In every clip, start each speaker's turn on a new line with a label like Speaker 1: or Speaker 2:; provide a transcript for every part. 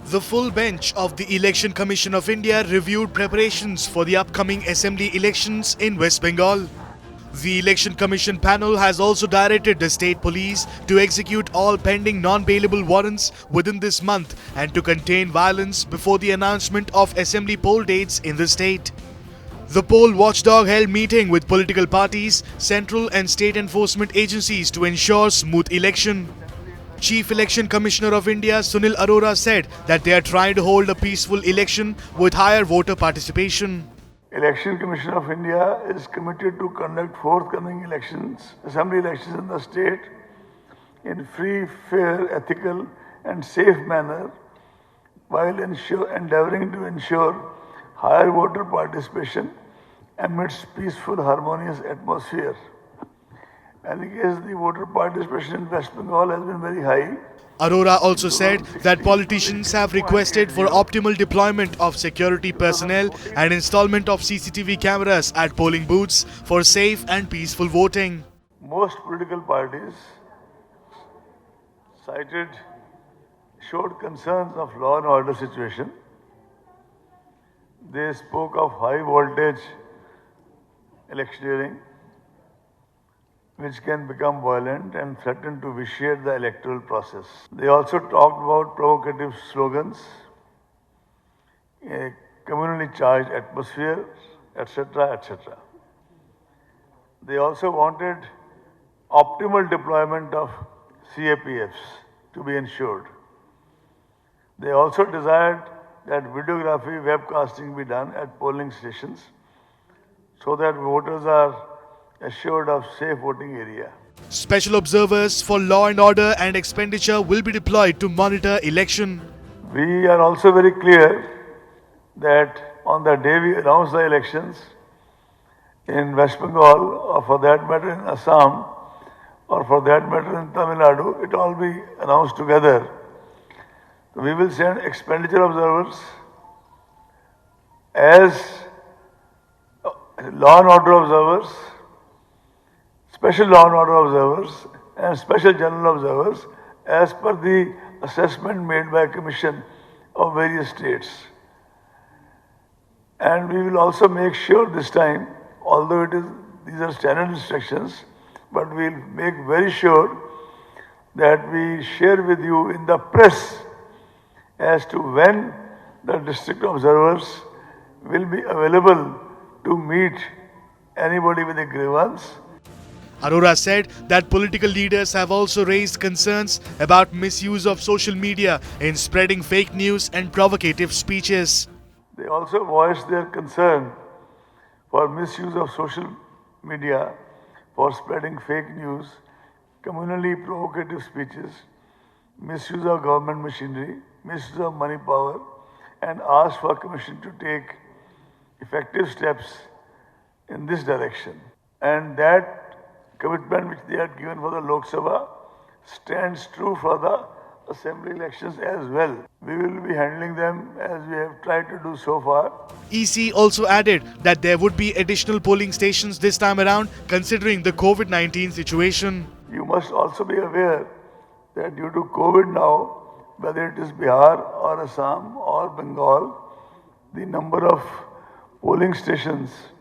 Speaker 1: The full bench of the Election Commission of India reviewed preparations for the upcoming assembly elections in West Bengal. The Election Commission panel has also directed the state police to execute all pending non-bailable warrants within this month and to contain violence before the announcement of assembly poll dates in the state. The poll watchdog held meeting with political parties, central and state enforcement agencies to ensure smooth election. Chief Election Commissioner of India Sunil Arora said that they are trying to hold a peaceful election with higher voter participation.
Speaker 2: Election Commission of India is committed to conduct forthcoming elections, assembly elections in the state in free, fair, ethical and safe manner while endeavoring to ensure higher voter participation amidst peaceful, harmonious atmosphere. And in case the voter participation in West Bengal has been very high.
Speaker 1: Arora also said that politicians have requested for optimal deployment of security personnel and installment of CCTV cameras at polling booths for safe and peaceful voting.
Speaker 2: Most political parties showed concerns of law and order situation. They spoke of high voltage electioneering, which can become violent and threaten to vitiate the electoral process. They also talked about provocative slogans, a communally charged atmosphere, etc., etc. They also wanted optimal deployment of CAPFs to be ensured. They also desired that videography, webcasting be done at polling stations so that voters are assured of safe voting area.
Speaker 1: Special observers for law and order and expenditure will be deployed to monitor election.
Speaker 2: We are also very clear that on the day we announce the elections in West Bengal, or for that matter in Assam, or for that matter in Tamil Nadu, it all be announced together. We will send expenditure observers as law and order observers, special law and order observers and special general observers as per the assessment made by a commission of various states. And we will also make sure this time, although these are standard instructions, but we'll make very sure that we share with you in the press as to when the district observers will be available to meet anybody with a grievance.
Speaker 1: Arora said that political leaders have also raised concerns about misuse of social media in spreading fake news and provocative speeches.
Speaker 2: They also voiced their concern for misuse of social media for spreading fake news, communally provocative speeches, misuse of government machinery, misuse of money power, and asked for Commission to take effective steps in this direction. And that commitment which they had given for the Lok Sabha stands true for the assembly elections as well. We will be handling them as we have tried to do so far.
Speaker 1: EC also added that there would be additional polling stations this time around considering the COVID-19 situation.
Speaker 2: You must also be aware that due to COVID now, whether it is Bihar or Assam or Bengal, the number of polling stations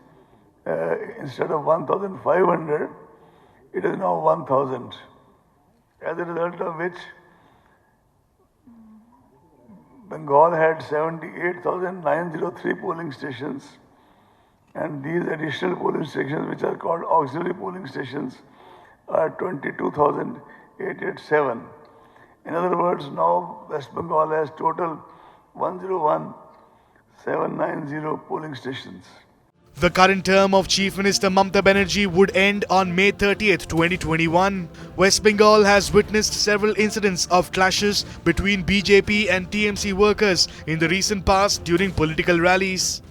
Speaker 2: instead of 1,500, it is now 1,000. As a result of which, Bengal had 78,903 polling stations, and these additional polling stations, which are called auxiliary polling stations, are 22,887. In other words, now West Bengal has total 101,790 polling stations.
Speaker 1: The current term of Chief Minister Mamata Banerjee would end on May 30th, 2021. West Bengal has witnessed several incidents of clashes between BJP and TMC workers in the recent past during political rallies.